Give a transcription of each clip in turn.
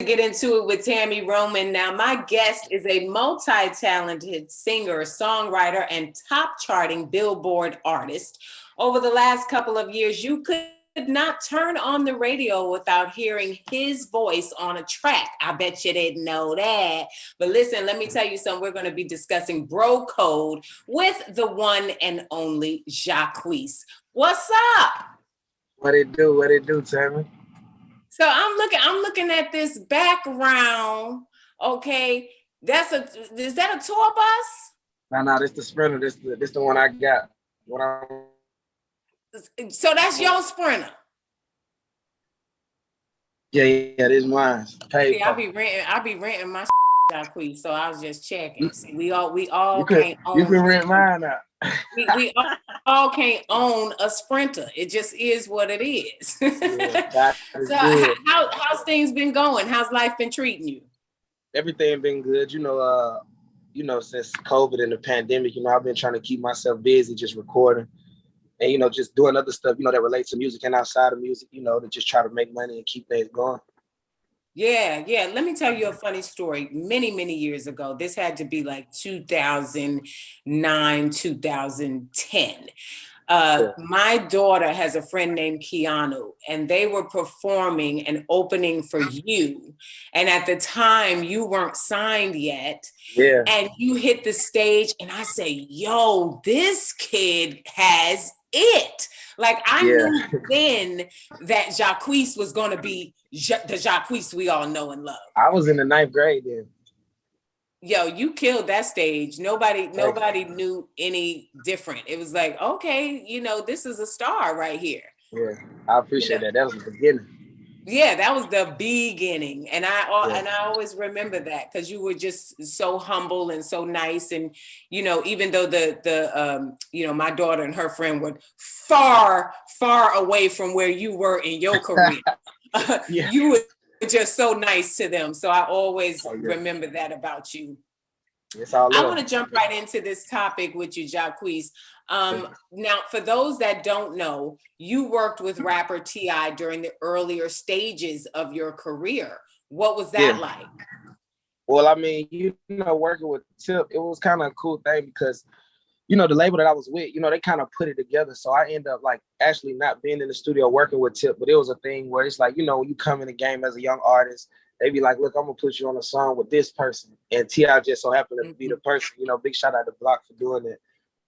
get into it with Tami Roman. Now, my guest is a multi-talented singer, songwriter, and top-charting Billboard artist. Over the last couple of years, you could not turn on the radio without hearing his voice on a track. I bet you didn't know that. But listen, let me tell you something. We're going to be discussing Bro Code with the one and only Jacquees. What's up? What it do, Tami? So I'm looking at this background. Okay, is that a tour bus? No, this the Sprinter. This the one I got. So that's your Sprinter. Yeah, this mine. See, I be renting my Jacquees, so I was just checking. See, we all can't own. You can rent mine out. we all can't own a Sprinter. It just is what it is. Yeah, so how's things been going? How's life been treating you? Everything been good. Since COVID and the pandemic, I've been trying to keep myself busy, just recording and, just doing other stuff, that relates to music and outside of music, to just try to make money and keep things going. Yeah. Let me tell you a funny story. Many, many years ago, this had to be like 2009, 2010. My daughter has a friend named Keanu, and they were performing and opening for you. And at the time, you weren't signed yet. Yeah. And you hit the stage, and I say, yo, this kid has it. Like, I knew then that Jacquees was going to be the Jacquees we all know and love. I was in the 9th grade then. Yo, you killed that stage. Nobody knew any different. It was like, okay, this is a star right here. Yeah, I appreciate that. That was the beginning. Yeah, that was the beginning. And I always remember that because you were just so humble and so nice. And, even though my daughter and her friend were far, far away from where you were in your career, you were just so nice to them. So I always remember that about you. Yes, I want to jump right into this topic with you, Jacquees. Now, for those that don't know, you worked with rapper T.I. during the earlier stages of your career. What was that like? Well, I mean, working with Tip, it was kind of a cool thing because, the label that I was with, they kind of put it together. So I ended up actually not being in the studio working with Tip, but it was a thing where it's like, when you come in the game as a young artist, they be like, look, I'm gonna put you on a song with this person. And T.I. just so happened to be the person, big shout out to Block for doing it.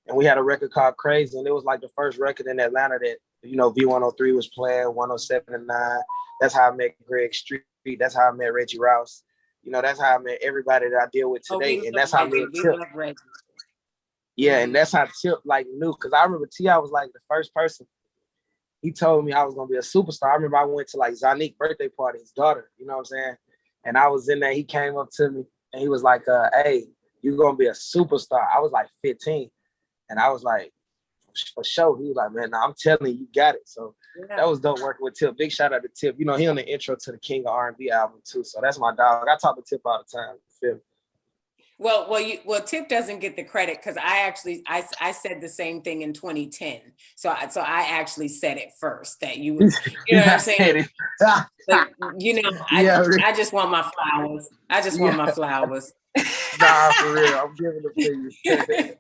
And we had a record called Crazy, and it was like the first record in Atlanta that, V103 was playing, 107 and 9. That's how I met Greg Street. That's how I met Reggie Rouse. That's how I met everybody that I deal with today. And that's how I met Tip. Yeah, and that's how Tip knew, because I remember T.I. was like the first person. He told me I was gonna be a superstar. I remember I went to Zanique's birthday party, his daughter, you know what I'm saying? And I was in there, he came up to me and he was like, hey, you're gonna be a superstar. I was like 15. And I was like, for sure. He was like, man, I'm telling you, you got it. So that was dope working with Tip. Big shout out to Tip. He on the intro to the King of R&B album too. So that's my dog. I talk to Tip all the time. You feel me? Well, Tip doesn't get the credit because I said the same thing in 2010. So I actually said it first that you know what I'm saying? But, I just want my flowers. I just want my flowers. Nah, for real. I'm giving it to you.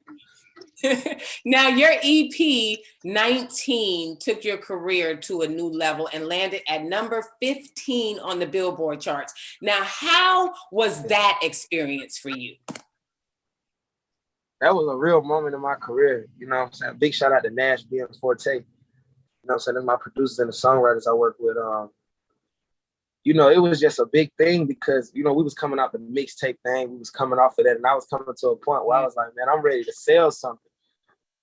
Now, your EP 19 took your career to a new level and landed at number 15 on the Billboard charts. Now, how was that experience for you? That was a real moment in my career. You know what I'm saying? Big shout out to Nash being Forte. You know what I'm saying? That's my producers and the songwriters I work with. It was just a big thing because, we was coming out the mixtape thing. We was coming off of that. And I was coming to a point where I was like, man, I'm ready to sell something.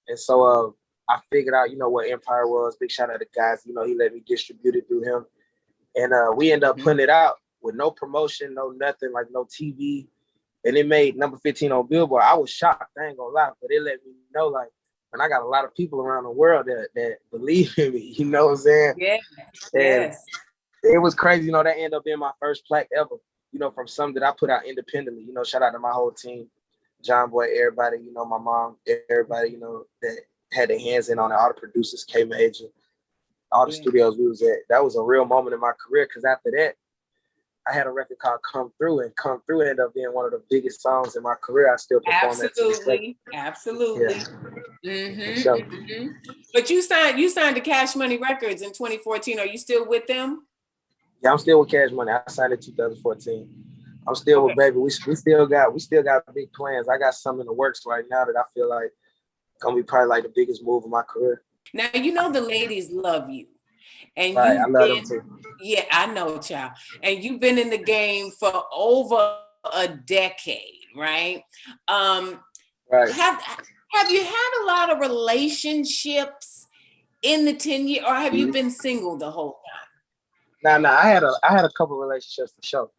And so I figured out, what Empire was. Big shout out to guys. He let me distribute it through him. And we ended up putting it out with no promotion, no nothing, no TV. And it made number 15 on Billboard. I was shocked. I ain't gonna lie. But it let me know, and I got a lot of people around the world that believe in me. You know what I'm saying? Yeah. And it was crazy. That ended up being my first plaque ever, from something that I put out independently. Shout out to my whole team. John Boy, everybody, my mom, everybody, that had their hands in on it, all the producers, K Major, all the studios we was at. That was a real moment in my career because after that, I had a record called Come Through, and Come Through ended up being one of the biggest songs in my career. I still perform that to this day. Absolutely. Yeah. But you signed to Cash Money Records in 2014. Are you still with them? Yeah, I'm still with Cash Money. I signed in 2014. I'm still with Baby. We still got big plans. I got something in the works right now that I feel like gonna be probably like the biggest move of my career. Now you know the ladies love you. And right, I love them too. Yeah, I know, child. And you've been in the game for over a decade, right? Right. Have you had a lot of relationships in the 10 years, or have you been single the whole time? Nah, I had a couple relationships for sure.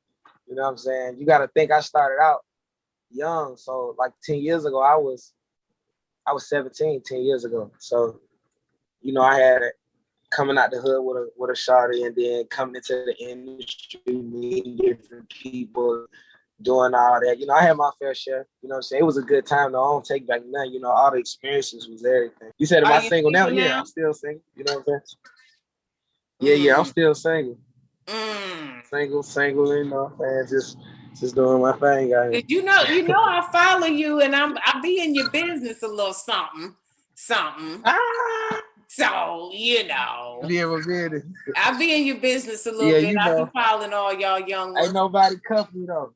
You know what I'm saying? You got to think I started out young, so like 10 years ago, I was 17 10 years ago. So, you know, I had coming out the hood with a shawty, and then coming into the industry, meeting different people, doing all that. You know, I had my fair share. You know what I'm saying? It was a good time though. I don't take back nothing. You know, all the experiences was everything. You said, am I single now? Yeah, I'm still single. You know what I'm saying? Yeah, I'm still single. Single, you know, and just doing my thing. You know, I follow you, and I be in your business a little something. So, you know. I be in your business a little bit. I be following all y'all young ones. Ain't nobody cuff me though.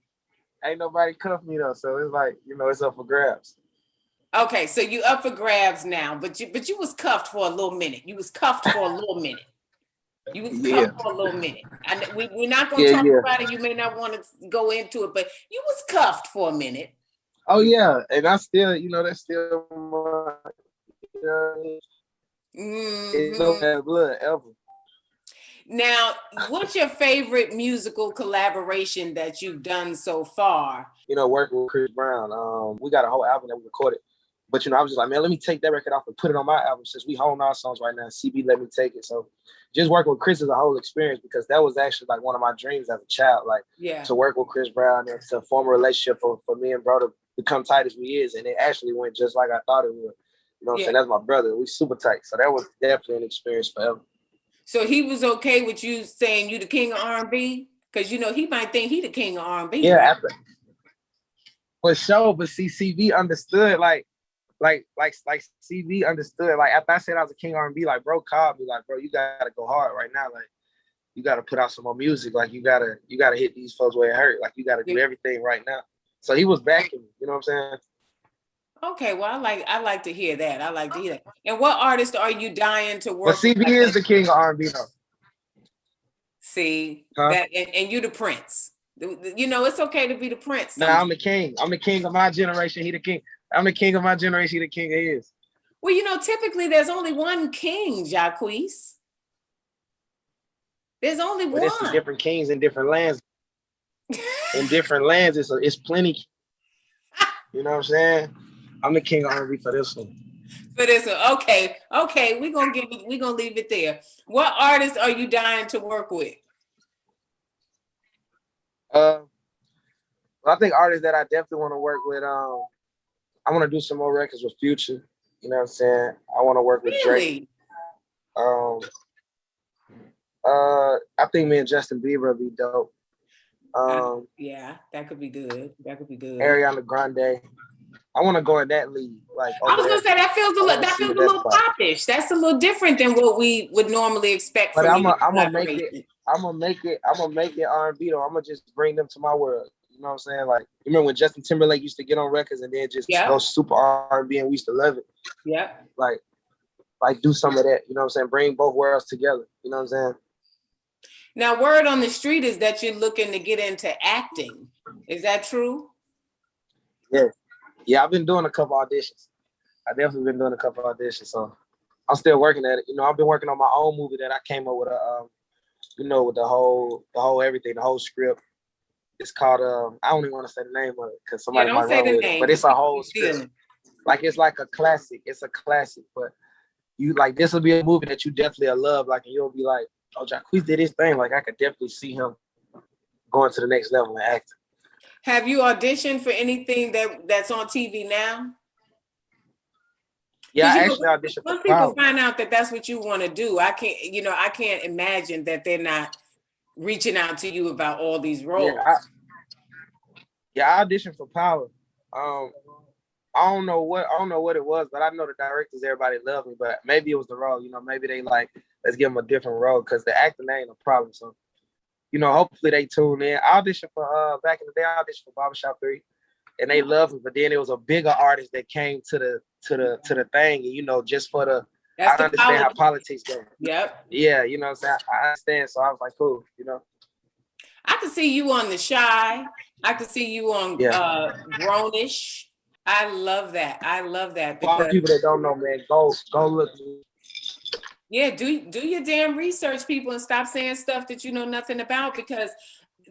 So it's like, you know, it's up for grabs. Okay, so you up for grabs now, but you was cuffed for a little minute. You was cuffed for a little minute. And we're not going to talk about it. You may not want to go into it, but you was cuffed for a minute. Oh yeah, and I still, you know, that's still my, you know, it's no bad blood ever. Now, what's your favorite musical collaboration that you've done so far? You know, working with Chris Brown. We got a whole album that we recorded. But, you know, I was just like, man, let me take that record off and put it on my album since we own our songs right now. CB let me take it. So just working with Chris is a whole experience, because that was actually like one of my dreams as a child, like to work with Chris Brown and to form a relationship for me and bro to become tight as we is. And it actually went just like I thought it would. You know what I'm saying? That's my brother. We super tight. So that was definitely an experience forever. So he was okay with you saying you the king of R&B? Because, you know, he might think he the king of R&B. Yeah, right? For sure. But see, CB understood, like CV understood. Like after I said I was a king R&B, like bro called me, like, bro, you gotta go hard right now. Like you gotta put out some more music. Like you gotta hit these folks where it hurt. Like you gotta do everything right now. So he was backing me, you know what I'm saying? Okay, well, I like to hear that. I like to hear that. And what artist are you dying to work with? Well, CB is the king of R&B though. See, that and you the prince. You know, it's okay to be the prince. Nah, I'm the king. I'm the king of my generation. He the king. I'm the king of my generation. He the king of his. Well, you know, typically there's only one king, Jacquees. There's only one. There's some different kings in different lands. In different lands, it's plenty. You know what I'm saying? I'm the king of R&B for this one. Okay. We're gonna leave it there. What artists are you dying to work with? Well, I think artists that I definitely want to work with. I want to do some more records with Future. You know what I'm saying? I want to work with Drake. I think me and Justin Bieber would be dope. Yeah, that could be good. Ariana Grande. I want to go in that league. Like I was gonna say that feels a little popish. That's a little different than what we would normally expect from you. I'm gonna make it R&B though. I'm gonna just bring them to my world. You know what I'm saying? Like, you remember when Justin Timberlake used to get on records and then just go super R&B, and we used to love it. Yeah. Like do some of that. You know what I'm saying? Bring both worlds together. You know what I'm saying? Now, word on the street is that you're looking to get into acting. Is that true? Yeah, I've been doing a couple auditions. I definitely been doing a couple auditions. So I'm still working at it. You know, I've been working on my own movie that I came up with with the whole everything, the whole script. It's called I don't even want to say the name of it because somebody might run with it. But it's a whole script. Like it's like a classic. It's a classic, but you like this will be a movie that you definitely will love. Like, and you'll be like, oh, Jacquees did his thing. Like I could definitely see him going to the next level in acting. Have you auditioned for anything that's on TV now? Yeah, I actually auditioned. When people find out that that's what you want to do, I can't imagine that they're not reaching out to you about all these roles? I auditioned for Power. I don't know what it was, but I know the directors, everybody loved me, but maybe it was the role, maybe they like, let's give them a different role, because the acting ain't a problem. So, hopefully they tune in. I auditioned for back in the day, I auditioned for Barbershop 3, and they loved me, but then it was a bigger artist that came to the thing, and just for the, That's I understand how politics go. Yep. Yeah, you know what I'm saying? I understand. So I was like, cool, I could see you on The Shy. I could see you on Grownish. I love that. I love that. For all the people that don't know, man, go look. Yeah, do your damn research, people, and stop saying stuff that you know nothing about, because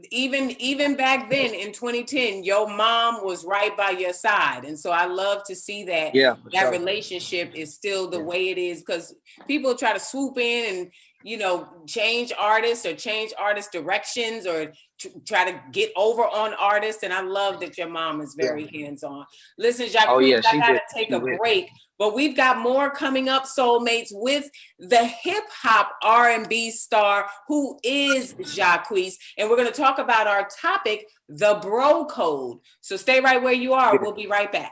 even back then in 2010, your mom was right by your side. And so I love to see that that relationship is still the way it is, because people try to swoop in and, change artists or change artist directions or try to get over on artists. And I love that your mom is very hands-on. Listen, Jacquees, I gotta take a break, but we've got more coming up, Soulmates, with the hip hop R&B star who is Jacquees. And we're going to talk about our topic, the bro code. So stay right where you are. We'll be right back.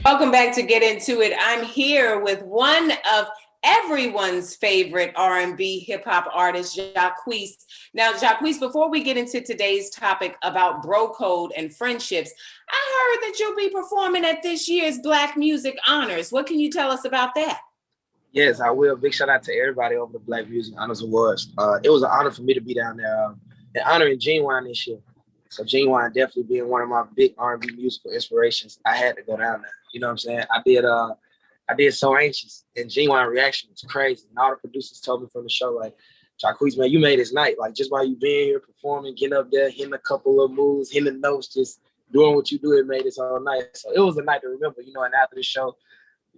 Welcome back to Get Into It. I'm here with one of everyone's favorite R&B hip hop artist, Jacquees. Now, Jacquees, before we get into today's topic about bro code and friendships, I heard that you'll be performing at this year's Black Music Honors. What can you tell us about that? Yes, I will. Big shout out to everybody over the Black Music Honors Awards. It was an honor for me to be down there and honoring Genuine this year. So Genuine definitely being one of my big R&B musical inspirations, I had to go down there. You know what I'm saying? I did So Anxious, and Genuine reaction was crazy. And all the producers told me from the show, like, Jacquees, man, you made his night. Like, just by you being here, performing, getting up there, hitting a couple of moves, hitting the notes, just doing what you do, it made this whole night. So it was a night to remember, and after the show,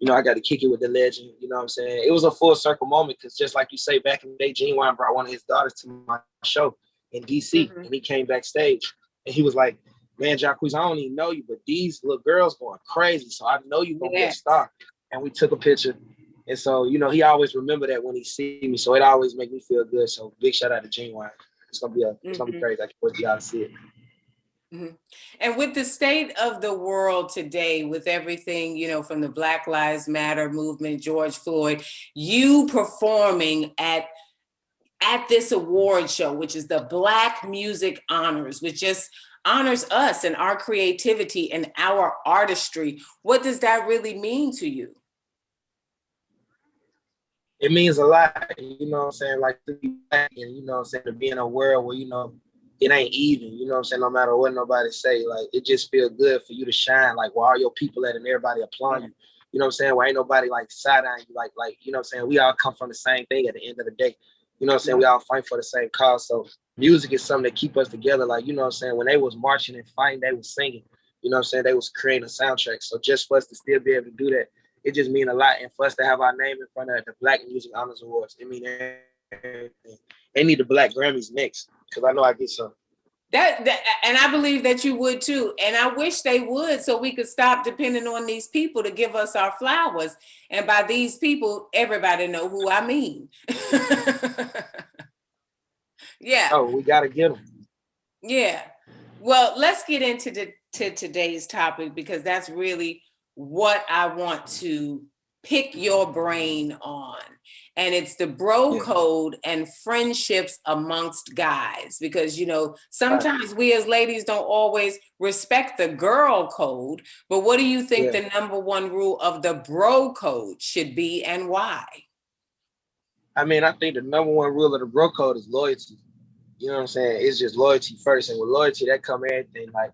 I got to kick it with the legend. You know what I'm saying? It was a full circle moment, because just like you say, back in the day, Genuine brought one of his daughters to my show in DC, and he came backstage, and he was like, man, Jacquees, I don't even know you, but these little girls going crazy, so I know you're going to be a star. And we took a picture. And so, he always remember that when he see me. So it always make me feel good. So big shout out to Genuine. It's gonna be crazy. I can't wait for y'all to see it. Mm-hmm. And with the state of the world today, with everything, from the Black Lives Matter movement, George Floyd, you performing at this award show, which is the Black Music Honors, which just honors us and our creativity and our artistry. What does that really mean to you? It means a lot, you know what I'm saying? Like, to be black and, to be in a world where, it ain't even, you know what I'm saying? No matter what nobody say, like, it just feel good for you to shine, like, where all your people at and everybody applaud you. You know what I'm saying? Where ain't nobody, like, side-eyeing you, like, you know what I'm saying? We all come from the same thing at the end of the day. You know what I'm saying? We all fight for the same cause. So music is something that keep us together. Like, you know what I'm saying? When they was marching and fighting, they was singing. You know what I'm saying? They was creating a soundtrack. So just for us to still be able to do that, it just mean a lot. And for us to have our name in front of the Black Music Honors Awards, it mean everything. They need the Black Grammys next, because I know I get some. That and I believe that you would too. And I wish they would, so we could stop depending on these people to give us our flowers. And by these people, everybody know who I mean. Yeah. Oh, we got to get them. Yeah. Well, let's get into today's topic, because that's really what I want to pick your brain on. And it's the bro code and friendships amongst guys, because, sometimes we as ladies don't always respect the girl code. But what do you think the number one rule of the bro code should be, and why? I mean, I think the number one rule of the bro code is loyalty. You know what I'm saying? It's just loyalty first. And with loyalty, that come everything. Like,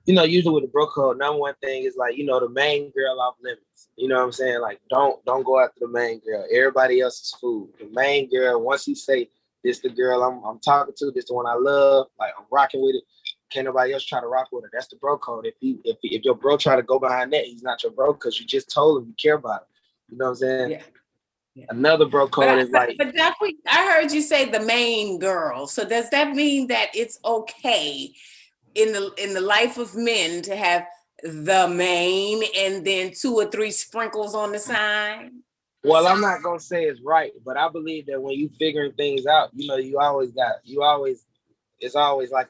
usually with the bro code, number one thing is like, the main girl off limits. You know what I'm saying? Like, don't go after the main girl. Everybody else is food. The main girl, once he say, this the girl I'm talking to, this the one I love, like, I'm rocking with it, can't nobody else try to rock with her. That's the bro code. If your bro try to go behind that, he's not your bro, because you just told him you care about him. You know what I'm saying? Yeah. Another bro code is like. But Jacquees, I heard you say the main girl. So does that mean that it's okay in the life of men to have the main and then 2 or 3 sprinkles on the side? Well, I'm not gonna say it's right, but I believe that when you figuring things out, you always it's always like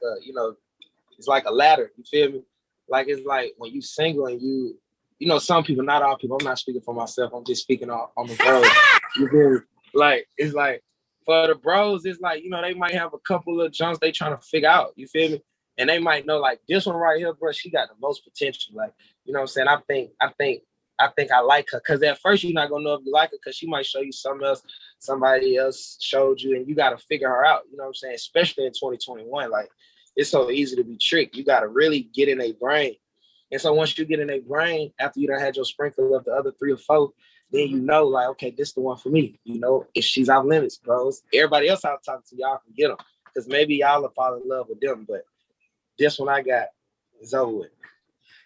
it's like a ladder. You feel me? Like it's like when you single and some people, not all people. I'm not speaking for myself. I'm just speaking on the bros. You feel me? Like it's like for the bros, it's like they might have a couple of jumps they trying to figure out. You feel me? And they might know like this one right here, bro. She got the most potential. Like what I'm saying. I think I like her because at first you're not gonna know if you like her because she might show you something else somebody else showed you, and you got to figure her out. You know what I'm saying? Especially in 2021, like it's so easy to be tricked. You got to really get in a brain. And so once you get in a brain, after you done had your sprinkle of the other 3 or 4, then you know, like, okay, this is the one for me. If she's off limits, bros, everybody else I'm talking to, y'all can get them. Because maybe y'all will fall in love with them. But this one I got is over with.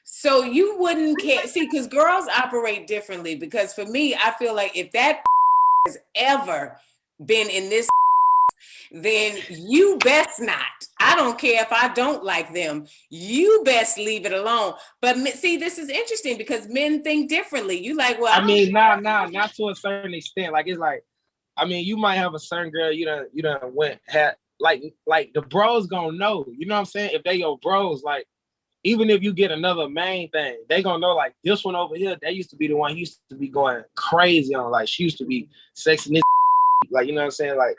So you wouldn't care. See, because girls operate differently. Because for me, I feel like if that has ever been in this, then you best not. I don't care if I don't like them. You best leave it alone. But see, this is interesting because men think differently. You like, well, I mean, not to a certain extent. Like it's like, I mean, you might have a certain girl you done had like the bros gonna know. You know what I'm saying? If they your bros, like even if you get another main thing, they gonna know like this one over here. That used to be the one he used to be going crazy on. Like she used to be sexing this. Like you know what I'm saying? Like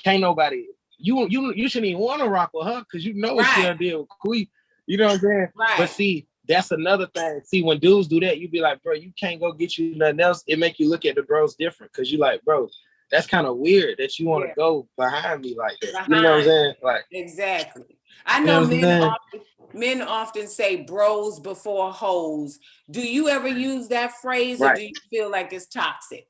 can't nobody. You shouldn't even want to rock with her because you know what she done did with Quee. You know what I'm saying? Right. But see, that's another thing. See, when dudes do that, you be like, bro, you can't go get you nothing else. It make you look at the bros different because you like, bro, that's kind of weird that you want to go behind me like that. You know what I'm saying? Like exactly. I know men often say bros before hoes. Do you ever use that phrase or do you feel like it's toxic?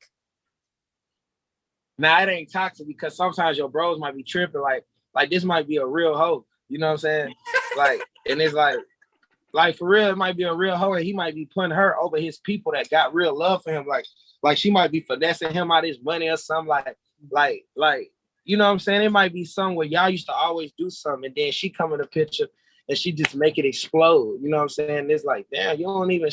Nah, it ain't toxic because sometimes your bros might be tripping. Like this might be a real hoe. You know what I'm saying? Like, and it's like for real, it might be a real hoe, and he might be putting her over his people that got real love for him. Like she might be finessing him out of his money or something. Like, you know what I'm saying? It might be something where y'all used to always do something, and then she come in the picture and she just make it explode. You know what I'm saying? It's like, damn, she don't even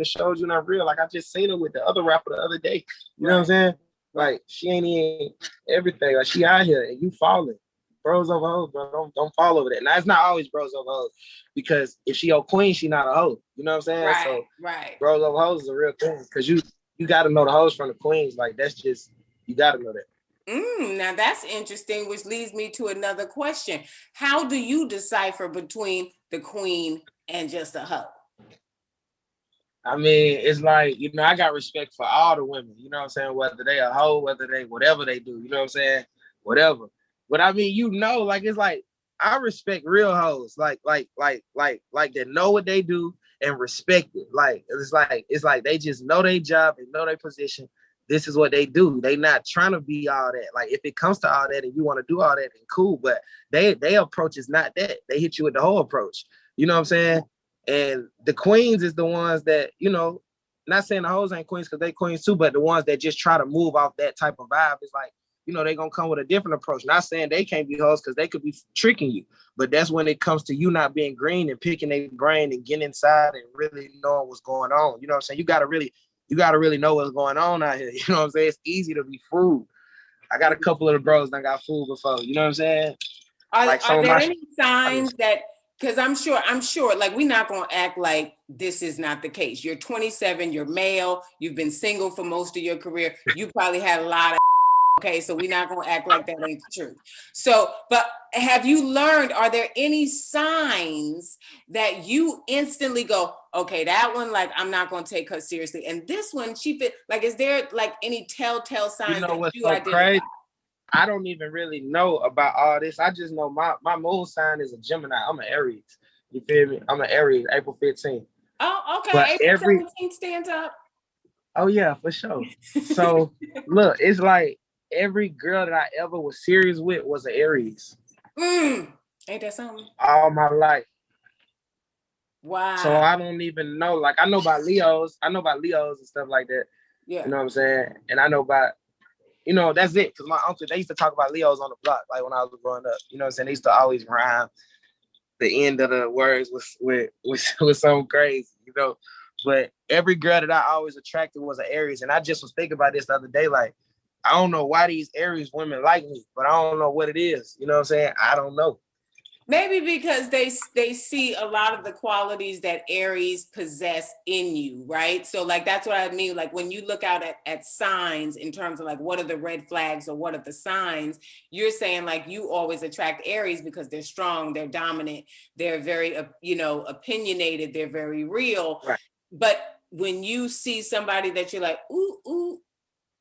show you not real. Like I just seen her with the other rapper the other day. You know what I'm saying? Like she ain't in everything. Like she out here and you falling. Bros over hoes, bro. Don't fall over that. Now it's not always bros over hoes because if she your queen, she not a hoe. You know what I'm saying? Right, so right. Bros over hoes is a real thing because you got to know the hoes from the queens. Like that's just you got to know that. Now that's interesting, which leads me to another question. How do you decipher between the queen and just a hoe? I mean, it's like, I got respect for all the women, you know what I'm saying? Whether they a hoe, whether they, whatever they do, you know what I'm saying? Whatever. But I mean, like, it's like, I respect real hoes, like that know what they do and respect it. Like, it's like they just know their job, they know their position. This is what they do. They not trying to be all that. Like, if it comes to all that and you want to do all that, then cool. But they approach is not that. They hit you with the whole approach. You know what I'm saying? And the queens is the ones that, not saying the hoes ain't queens because they queens too, but the ones that just try to move off that type of vibe is like, they're going to come with a different approach. Not saying they can't be hoes because they could be tricking you, but that's when it comes to you not being green and picking their brain and getting inside and really knowing what's going on. You know what I'm saying? You got to really know what's going on out here. You know what I'm saying? It's easy to be fooled. I got a couple of the bros that got fooled before. You know what I'm saying? Are there any signs that, because I'm sure, like, we're not going to act like this is not the case. You're 27, you're male, you've been single for most of your career. You probably had a lot of, okay, so we're not going to act like that ain't the truth. So, but have you learned, are there any signs that you instantly go, okay, that one, like, I'm not going to take her seriously. And this one, she fit, like, is there like any telltale signs that you identify? Crazy? I don't even really know about all this. I just know my moon sign is a Gemini. I'm an Aries. You feel me? I'm an Aries, April 15th. Oh, okay. But April 17th stands up. Oh, yeah, for sure. So, look, it's like every girl that I ever was serious with was an Aries. Ain't that something? All my life. Wow. So I don't even know. Like, I know about Leos. and stuff like that. Yeah. You know what I'm saying? And I know about, that's it. Because my uncle, they used to talk about Leos on the block, like when I was growing up. You know what I'm saying? They used to always rhyme the end of the words with something crazy, But every girl that I always attracted was an Aries. And I just was thinking about this the other day, like, I don't know why these Aries women like me, but I don't know what it is. You know what I'm saying? I don't know. Maybe because they see a lot of the qualities that Aries possess in you, right? So like that's what I mean. Like when you look out at signs in terms of like what are the red flags or what are the signs, you're saying like you always attract Aries because they're strong, they're dominant, they're very opinionated, they're very real. Right. But when you see somebody that you're like, ooh,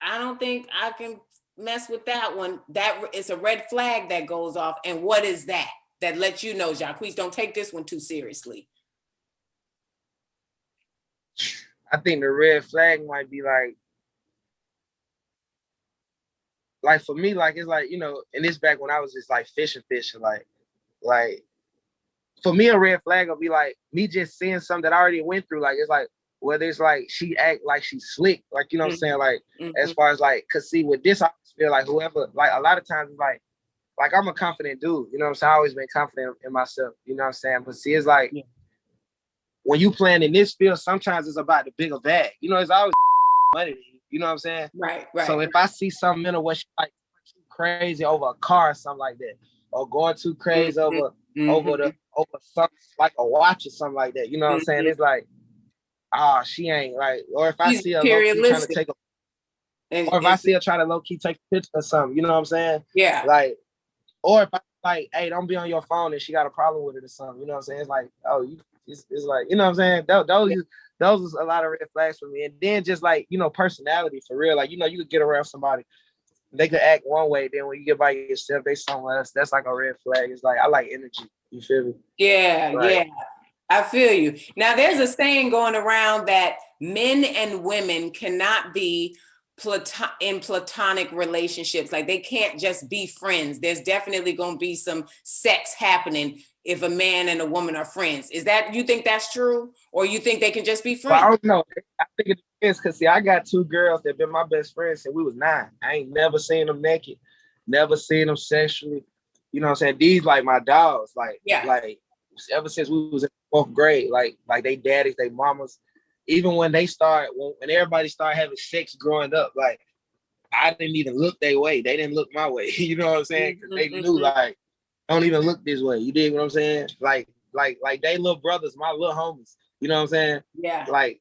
I don't think I can mess with that one, that is a red flag that goes off. And what is that? That lets you know, Jacquees, don't take this one too seriously? I think the red flag might be like for me, like it's like, and this back when I was just like fishing, like for me, a red flag will be like me just seeing something that I already went through. Like it's like whether it's like she act like she's slick, like what I'm saying, like as far as like, cause see with this, I feel like whoever, like a lot of times it's like I'm a confident dude, you know what I'm saying? I always been confident in myself, you know what I'm saying? But see, it's like when you playing in this field, sometimes it's about the bigger bag. It's always money, you know what I'm saying? Right. So if I see something in her where she like crazy over a car or something like that, or going too crazy over something like a watch or something like that, you know what I'm saying? It's like, she ain't like, or if I see her low key trying to take or if I see her try to low key take a picture or something, you know what I'm saying? Yeah. Like, or if I like, hey, don't be on your phone and she got a problem with it or something, you know what I'm saying? It's like, it's like, you know what I'm saying? Those is a lot of red flags for me. And then just like, personality for real. Like, you could get around somebody, they could act one way, then when you get by yourself, they somewhere else. That's like a red flag. It's like, I like energy. You feel me? Yeah, like, yeah. I feel you. Now, there's a saying going around that men and women cannot be in platonic relationships. Like they can't just be friends. There's definitely going to be some sex happening if a man and a woman are friends. You think that's true? Or you think they can just be friends? Well, I don't know. I think it is because see, I got two girls that been my best friends since we was 9. I ain't never seen them naked, never seen them sexually. You know what I'm saying? These like my dogs. Like ever since we was in 4th grade, like they daddies, they mamas. Even when when everybody started having sex growing up, like I didn't even look their way. They didn't look my way. You know what I'm saying? Because they knew like, don't even look this way. You dig what I'm saying? Like they little brothers, my little homies. You know what I'm saying? Yeah. Like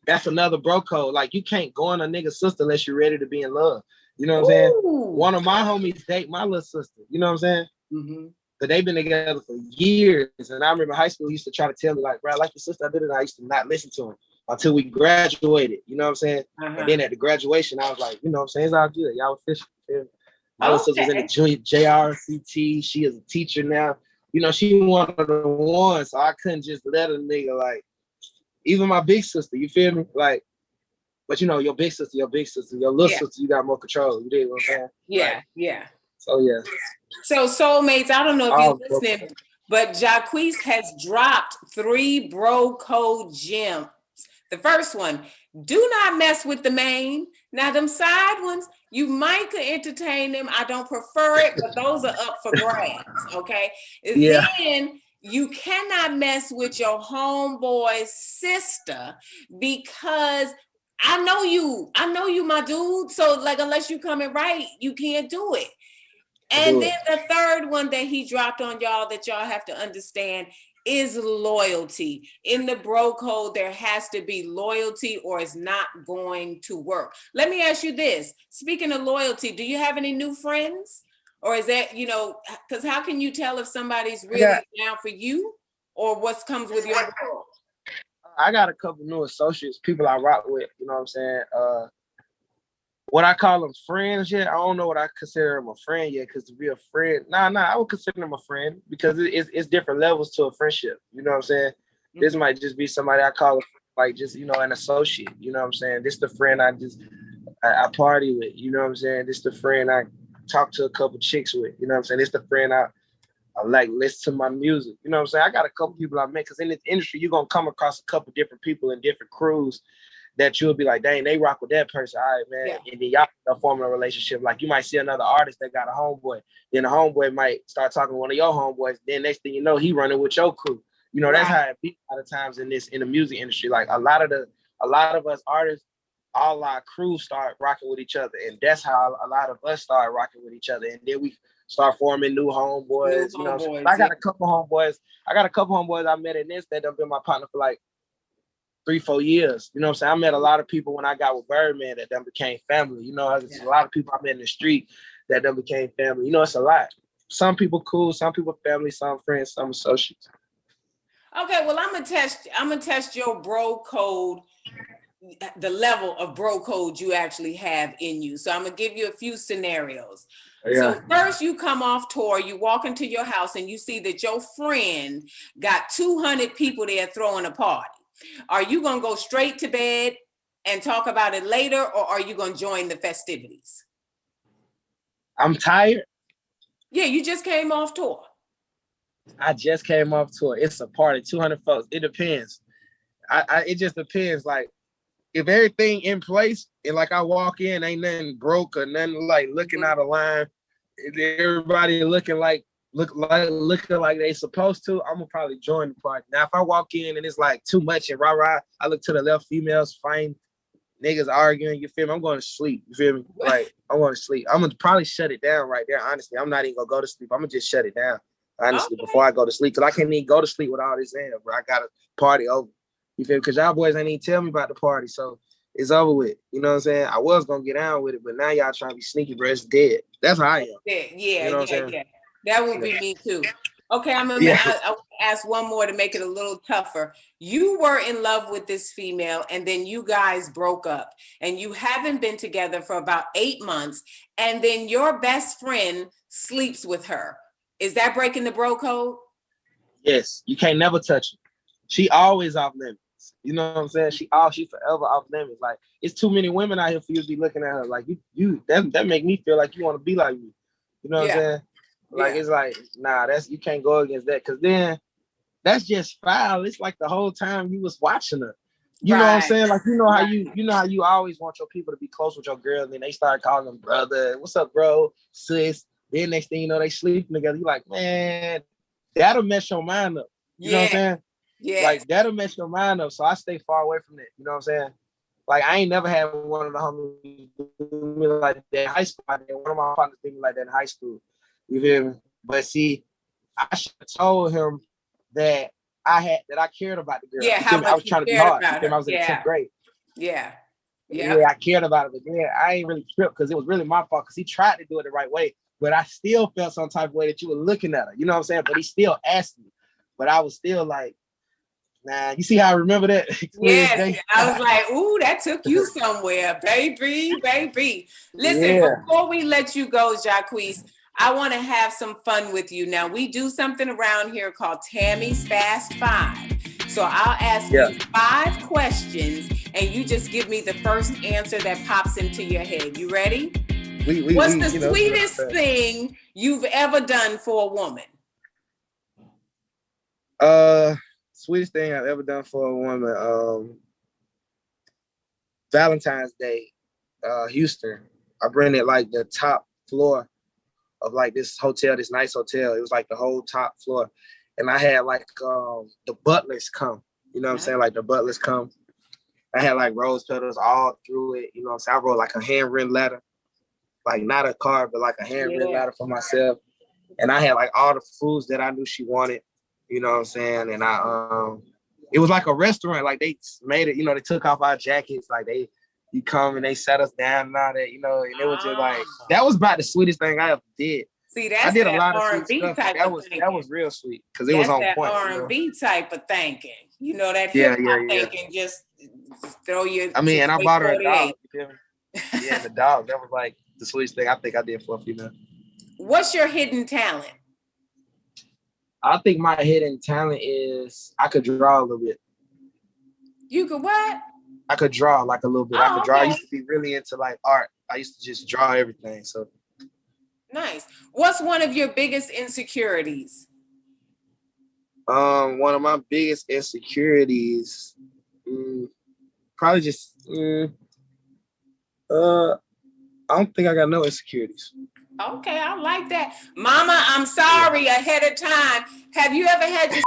that's another bro code. Like you can't go on a nigga's sister unless you're ready to be in love. You know what I'm saying? One of my homies date my little sister. You know what I'm saying? Mm-hmm. But they've been together for years. And I remember high school, he used to try to tell me like, bro, I like your sister. I did it. And I used to not listen to him until we graduated. You know what I'm saying? And then at the graduation, I was like, you know what I'm saying? It's all good. Y'all official. My little sister was in the junior JRCT. She is a teacher now. She one of the ones. So I couldn't just let a nigga like, even my big sister, you feel me? Like, but your big sister, your little sister, you got more control. You dig what I'm saying? Yeah, like, yeah. So yeah. So soulmates, I don't know if you're listening, but Jacquees has dropped 3 bro code gems. The first one, do not mess with the main. Now them side ones, you might could entertain them. I don't prefer it, but those are up for grabs. Okay. Yeah. Then you cannot mess with your homeboy's sister because I know you, my dude. So like, unless you coming right, you can't do it. And then the third one that he dropped on y'all that y'all have to understand is loyalty. In the bro code, there has to be loyalty or it's not going to work. Let me ask you this. Speaking of loyalty, do you have any new friends? Or is that, because how can you tell if somebody's really down for you or what comes with your world? I got a couple new associates, people I rock with, you know what I'm saying? What I call them friends yet, I don't know what I consider them a friend yet, because to be a friend, I would consider them a friend because it's different levels to a friendship. You know what I'm saying? Mm-hmm. This might just be somebody I call like just, an associate. You know what I'm saying? This the friend I party with. You know what I'm saying? This the friend I talk to a couple chicks with. You know what I'm saying? This the friend I like listen to my music. You know what I'm saying? I got a couple people I met because in this industry, you're going to come across a couple different people in different crews that you'll be like, dang, they rock with that person. All right, man. Yeah. And then y'all are forming a relationship. Like you might see another artist that got a homeboy. Then the homeboy might start talking to one of your homeboys. Then next thing you know, he running with your crew. That's how it be a lot of times in the music industry. Like a lot of us artists, all our crews start rocking with each other. And that's how a lot of us start rocking with each other. And then we start forming new homeboys. You know what I'm saying? I got a couple homeboys. I met in this that have been my partner for like 3-4 years. You know what I'm saying? I met a lot of people when I got with Birdman that then became family. You know, there's a lot of people I met in the street that then became family. You know, it's a lot. Some people cool, some people family, some friends, some associates. Okay, well, I'm gonna test your bro code, the level of bro code you actually have in you. So I'm gonna give you a few scenarios. Yeah. So first you come off tour, you walk into your house and you see that your friend got 200 people there throwing a party. Are you gonna go straight to bed and talk about it later, or are you gonna join the festivities? I'm tired. Yeah, you just came off tour. I just came off tour. It's a party, 200 folks. It depends. It just depends. Like, if everything in place and like I walk in, ain't nothing broke or nothing like looking out of line, everybody looking like they supposed to, I'm gonna probably join the party. Now, if I walk in and it's like too much and rah, I look to the left, females fighting, niggas arguing, you feel me? I'm going to sleep, you feel me? Like, I'm going to sleep. I'm gonna probably shut it down right there, honestly. I'm not even gonna go to sleep. I'm gonna just shut it down, honestly, before I go to sleep. Because I can't even go to sleep with all this in, bro. I got a party over. You feel me? Because y'all boys ain't even tell me about the party, so it's over with. You know what I'm saying? I was gonna get down with it, but now y'all trying to be sneaky, bro. It's dead. That's how I am. Yeah. That would be me too. Okay, I'm gonna I'll ask one more to make it a little tougher. You were in love with this female, and then you guys broke up, and you haven't been together for about 8 months, and then your best friend sleeps with her. Is that breaking the bro code? Yes, you can't never touch her. She always off limits. You know what I'm saying? She forever off limits. Like, it's too many women out here for you to be looking at her. Like, that make me feel like you want to be like me. You know what I'm saying? Like, it's like, nah, you can't go against that. Cause then that's just foul. It's like the whole time you was watching her. You know what I'm saying? Like, you know how you always want your people to be close with your girl, and then they start calling them brother. What's up, bro? Sis. Then next thing you know, they sleeping together. You like, man, that'll mess your mind up. You know what I'm saying? Yeah. Like, that'll mess your mind up. So I stay far away from that. You know what I'm saying? Like, I ain't never had one of the homies do me like that in high school. One of my partners did me like that in high school. You feel me? But see, I should have told him that I cared about the girl. Yeah, I was trying to be hard. I was in the 10th grade. Yeah, I cared about it. But then I ain't really tripped because it was really my fault because he tried to do it the right way. But I still felt some type of way that you were looking at her. You know what I'm saying? But he still asked me. But I was still like, nah, you see how I remember that? Yes, I was like, ooh, that took you somewhere, baby. Listen, before we let you go, Jacquees, I want to have some fun with you. Now, we do something around here called Tammy's Fast Five. So I'll ask you 5 questions, and you just give me the first answer that pops into your head. You ready? What's the sweetest thing you've ever done for a woman? Sweetest thing I've ever done for a woman, Valentine's Day, Houston. I rented like the top floor of like this hotel, this nice hotel. It was like the whole top floor. And I had like the butlers come. You know what I'm saying? Like the butlers come. I had like rose petals all through it. You know what I'm saying? I wrote like a handwritten letter. Like not a card, but like a handwritten letter for myself. And I had like all the foods that I knew she wanted. You know what I'm saying? And it was like a restaurant. Like they made it, they took off our jackets. Like you come and they sat us down and all that, and it was just like, that was about the sweetest thing I ever did. See, that's I did a lot of R&B stuff. Type that of was thinking. That was real sweet because it was on that point. R&B type of thinking. That hip hop thinking, just throw your. I mean, and I bought her a dog. You feel me? Yeah, the dog. That was like the sweetest thing I think I did for a female. What's your hidden talent? I think my hidden talent is I could draw a little bit. You could what? I could draw like a little bit. I could draw. I used to be really into like art. I used to just draw everything. So nice. What's one of your biggest insecurities? One of my biggest insecurities, probably just I don't think I got no insecurities. Okay, I like that. Mama, I'm sorry ahead of time. Have you ever had your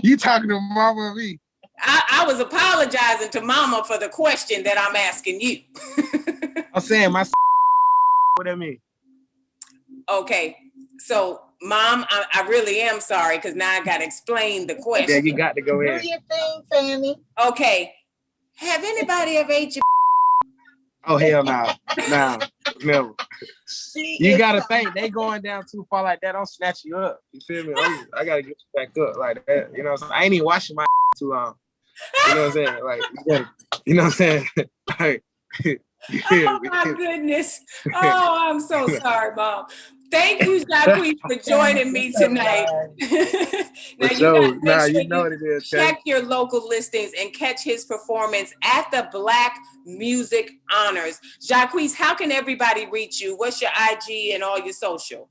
You talking to mama or me? I was apologizing to mama for the question that I'm asking you. I'm saying my what I mean. Okay, so Mom, I really am sorry because now I got to explain the question. Yeah, you got to go in. Do your thing, Tami. Okay, have anybody ever ate your? Oh hell no, nah, never. You gotta think they going down too far like that. Don't snatch you up. You feel me? I gotta get you back up like that. You know what I'm saying? I ain't even washing my too long. You know what I'm saying? Like you know what I'm saying? Like, Oh my goodness. Oh, I'm so sorry, Mom. Thank you, Jacquees, for joining me tonight. Now you guys make sure you know what it is. check your local listings and catch his performance at the Black Music Honors. Jacquees, how can everybody reach you? What's your IG and all your social?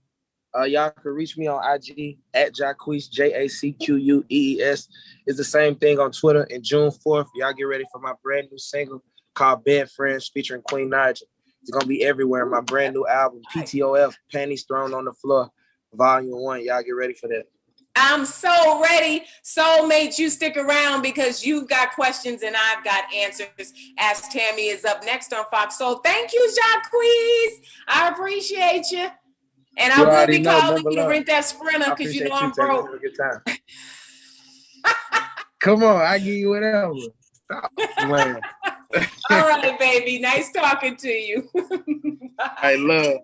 Y'all can reach me on IG at Jacquees, Jacquees. It's the same thing on Twitter. And June 4th, y'all get ready for my brand new single called Bed Friends featuring Queen Naija. It's gonna be everywhere. My brand new album, PTOF, Panties Thrown on the Floor, Volume 1. Y'all get ready for that. I'm so ready. Soulmates, you stick around because you've got questions and I've got answers. Ask Tami is up next on Fox Soul. Thank you, Jacquees. I appreciate you. And I will be calling you to rent that Sprinter because you know I'm broke. Have a good time. Come on, I give you whatever. Stop playing. All right, baby. Nice talking to you. I love.